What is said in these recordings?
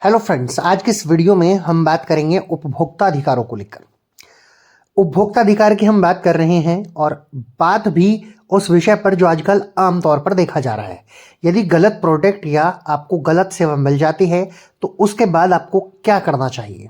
Hello friends, आज की इस वीडियो में हम बात करेंगे उपभोक्ता अधिकारों को लेकर। उपभोक्ता अधिकार की हम बात कर रहे हैं और बात भी उस विषय पर जो आजकल आमतौर पर देखा जा रहा है। यदि गलत प्रोडक्ट या आपको गलत सेवा मिल जाती है तो उसके बाद आपको क्या करना चाहिए।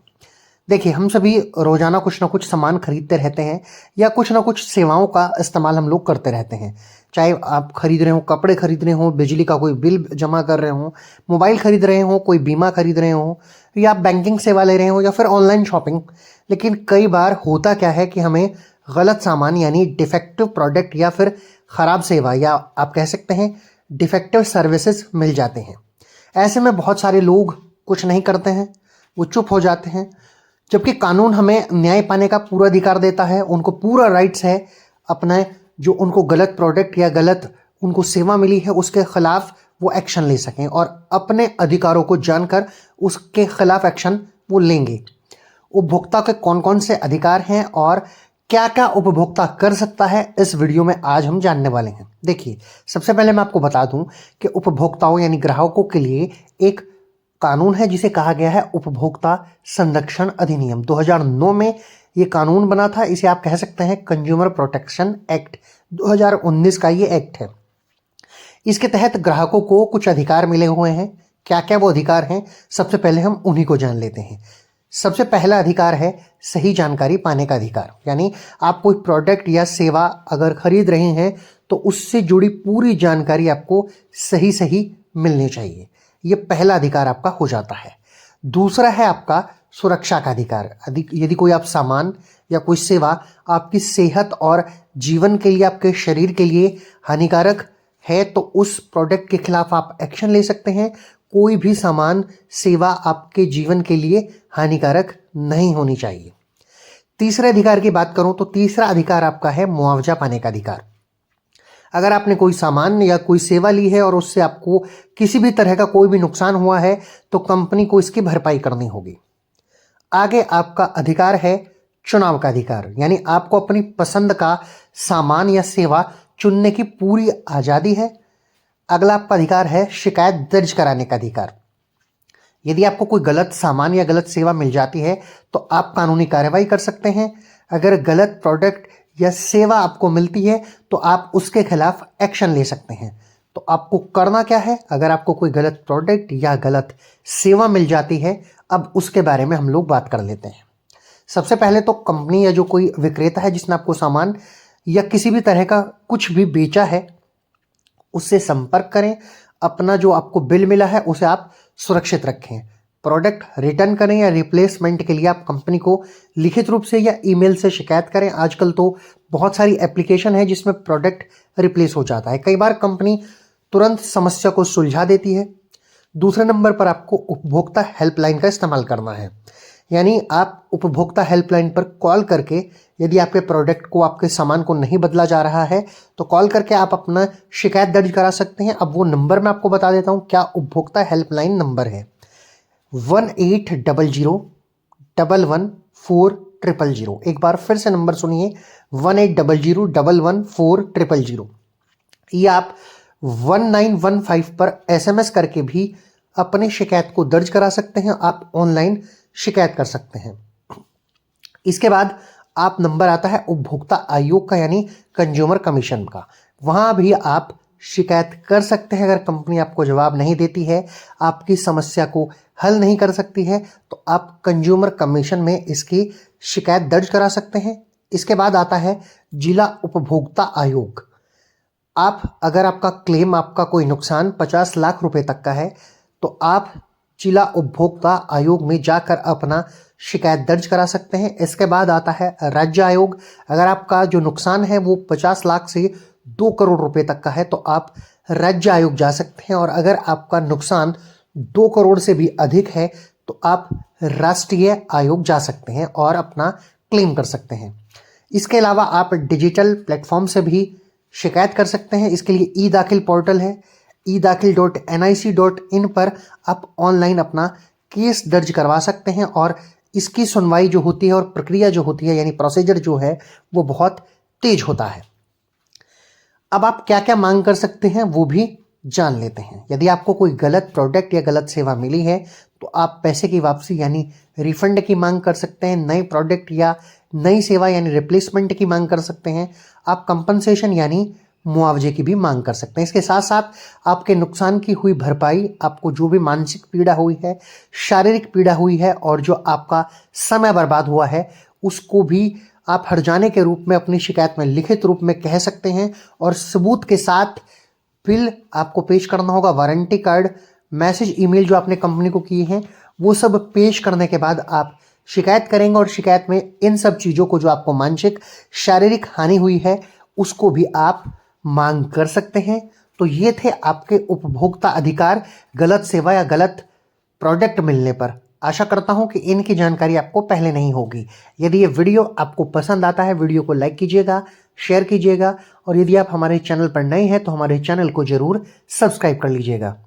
देखिए, हम सभी रोजाना कुछ ना कुछ सामान खरीदते रहते हैं या कुछ ना कुछ सेवाओं का इस्तेमाल हम लोग करते रहते हैं। चाहे आप खरीद रहे हो, कपड़े खरीद रहे हो, बिजली का कोई बिल जमा कर रहे हो, मोबाइल खरीद रहे हो, कोई बीमा खरीद रहे हो या आप बैंकिंग सेवा ले रहे हो या फिर ऑनलाइन शॉपिंग। लेकिन कई बार होता क्या है कि हमें गलत सामान यानी डिफेक्टिव प्रोडक्ट या फिर ख़राब सेवा या आप कह सकते हैं डिफेक्टिव सर्विसेज मिल जाते हैं। ऐसे में बहुत सारे लोग कुछ नहीं करते हैं, वो चुप हो जाते हैं, जबकि कानून हमें न्याय पाने का पूरा अधिकार देता है। उनको पूरा राइट्स है अपना जो उनको गलत प्रोडक्ट या गलत उनको सेवा मिली है उसके खिलाफ वो एक्शन ले सकें और अपने अधिकारों को जानकर उसके खिलाफ एक्शन वो लेंगे। उपभोक्ता के कौन कौन से अधिकार हैं और क्या क्या उपभोक्ता कर सकता है, इस वीडियो में आज हम जानने वाले हैं। देखिए, सबसे पहले मैं आपको बता दूं कि उपभोक्ताओं यानी ग्राहकों के लिए एक कानून है जिसे कहा गया है उपभोक्ता संरक्षण अधिनियम। 2009 में ये कानून बना था। इसे आप कह सकते हैं कंज्यूमर प्रोटेक्शन एक्ट 2019 का ये एक्ट है। इसके तहत ग्राहकों को कुछ अधिकार मिले हुए हैं। क्या क्या वो अधिकार हैं, सबसे पहले हम उन्हीं को जान लेते हैं। सबसे पहला अधिकार है सही जानकारी पाने का अधिकार, यानी आप कोई प्रोडक्ट या सेवा अगर खरीद रहे हैं तो उससे जुड़ी पूरी जानकारी आपको सही सही मिलनी चाहिए। ये पहला अधिकार आपका हो जाता है। दूसरा है आपका सुरक्षा का अधिकार। यदि कोई आप सामान या कोई सेवा आपकी सेहत और जीवन के लिए, आपके शरीर के लिए हानिकारक है तो उस प्रोडक्ट के खिलाफ आप एक्शन ले सकते हैं। कोई भी सामान सेवा आपके जीवन के लिए हानिकारक नहीं होनी चाहिए। तीसरे अधिकार की बात करूं तो तीसरा अधिकार आपका है मुआवजा पाने का अधिकार। अगर आपने कोई सामान या कोई सेवा ली है और उससे आपको किसी भी तरह का कोई भी नुकसान हुआ है तो कंपनी को इसकी भरपाई करनी होगी। आगे आपका अधिकार है चुनाव का अधिकार, यानी आपको अपनी पसंद का सामान या सेवा चुनने की पूरी आज़ादी है। अगला आपका अधिकार है शिकायत दर्ज कराने का अधिकार। यदि आपको कोई गलत सामान या गलत सेवा मिल जाती है तो आप कानूनी कार्रवाई कर सकते हैं। अगर गलत प्रोडक्ट या सेवा आपको मिलती है तो आप उसके खिलाफ एक्शन ले सकते हैं। तो आपको करना क्या है, अगर आपको कोई गलत प्रोडक्ट या गलत सेवा मिल जाती है, अब उसके बारे में हम लोग बात कर लेते हैं। सबसे पहले तो कंपनी या जो कोई विक्रेता है जिसने आपको सामान या किसी भी तरह का कुछ भी बेचा है उससे संपर्क करें। अपना जो आपको बिल मिला है उसे आप सुरक्षित रखें। प्रोडक्ट रिटर्न करें या रिप्लेसमेंट के लिए आप कंपनी को लिखित रूप से या ईमेल से शिकायत करें। आजकल तो बहुत सारी एप्लीकेशन है जिसमें प्रोडक्ट रिप्लेस हो जाता है। कई बार कंपनी तुरंत समस्या को सुलझा देती है। दूसरे नंबर पर आपको उपभोक्ता हेल्पलाइन का इस्तेमाल करना है, यानी आप उपभोक्ता हेल्पलाइन पर कॉल करके यदि आपके प्रोडक्ट को, आपके सामान को नहीं बदला जा रहा है तो कॉल करके आप अपना शिकायत दर्ज करा सकते हैं। अब वो नंबर मैं आपको बता देता हूँ क्या उपभोक्ता हेल्पलाइन नंबर है। 1800-11-400। एक बार फिर से नंबर सुनिए, 1800-11-400। ये आप 1915 पर SMS करके भी अपनी शिकायत को दर्ज करा सकते हैं। आप ऑनलाइन शिकायत कर सकते हैं। इसके बाद आप नंबर आता है उपभोक्ता आयोग का, यानी कंज्यूमर कमीशन का। वहां भी आप शिकायत कर सकते हैं। अगर कंपनी आपको जवाब नहीं देती है, आपकी समस्या को हल नहीं कर सकती है, तो आप कंज्यूमर कमीशन में इसकी शिकायत दर्ज करा सकते हैं। इसके बाद आता है जिला उपभोक्ता आयोग। आप अगर आपका क्लेम, आपका कोई नुकसान 50 लाख रुपए तक का है तो आप जिला उपभोक्ता आयोग में जाकर अपना शिकायत दर्ज करा सकते हैं। इसके बाद आता है राज्य आयोग। अगर आपका जो नुकसान है वो 50 लाख से 2 करोड़ रुपए तक का है तो आप राज्य आयोग जा सकते हैं। और अगर आपका नुकसान 2 करोड़ से भी अधिक है तो आप राष्ट्रीय आयोग जा सकते हैं और अपना क्लेम कर सकते हैं। इसके अलावा आप डिजिटल प्लेटफॉर्म से भी शिकायत कर सकते हैं। इसके लिए ई दाखिल पोर्टल है, edakhil.nic.in पर आप ऑनलाइन अपना केस दर्ज करवा सकते हैं और इसकी सुनवाई जो होती है और प्रक्रिया जो होती है यानी प्रोसीजर जो है वो बहुत तेज होता है। अब आप क्या क्या मांग कर सकते हैं वो भी जान लेते हैं। यदि आपको कोई गलत प्रोडक्ट या गलत सेवा मिली है तो तो आप पैसे की वापसी यानी रिफंड की मांग कर सकते हैं, नए प्रोडक्ट या नई सेवा यानी रिप्लेसमेंट की मांग कर सकते हैं, आप कंपनसेशन यानी मुआवजे की भी मांग कर सकते हैं। इसके साथ साथ आपके नुकसान की हुई भरपाई, आपको जो भी मानसिक पीड़ा हुई है, शारीरिक पीड़ा हुई है और जो आपका समय बर्बाद हुआ है, उसको भी आप हर्जाने के रूप में अपनी शिकायत में लिखित रूप में कह सकते हैं और सबूत के साथ बिल आपको पेश करना होगा। वारंटी कार्ड, मैसेज, ईमेल जो आपने कंपनी को किए हैं, वो सब पेश करने के बाद आप शिकायत करेंगे और शिकायत में इन सब चीज़ों को, जो आपको मानसिक शारीरिक हानि हुई है, उसको भी आप मांग कर सकते हैं। तो ये थे आपके उपभोक्ता अधिकार गलत सेवा या गलत प्रोडक्ट मिलने पर। आशा करता हूं कि इनकी जानकारी आपको पहले नहीं होगी। यदि ये वीडियो आपको पसंद आता है, वीडियो को लाइक कीजिएगा, शेयर कीजिएगा और यदि आप हमारे चैनल पर नए हैं तो हमारे चैनल को जरूर सब्सक्राइब कर लीजिएगा।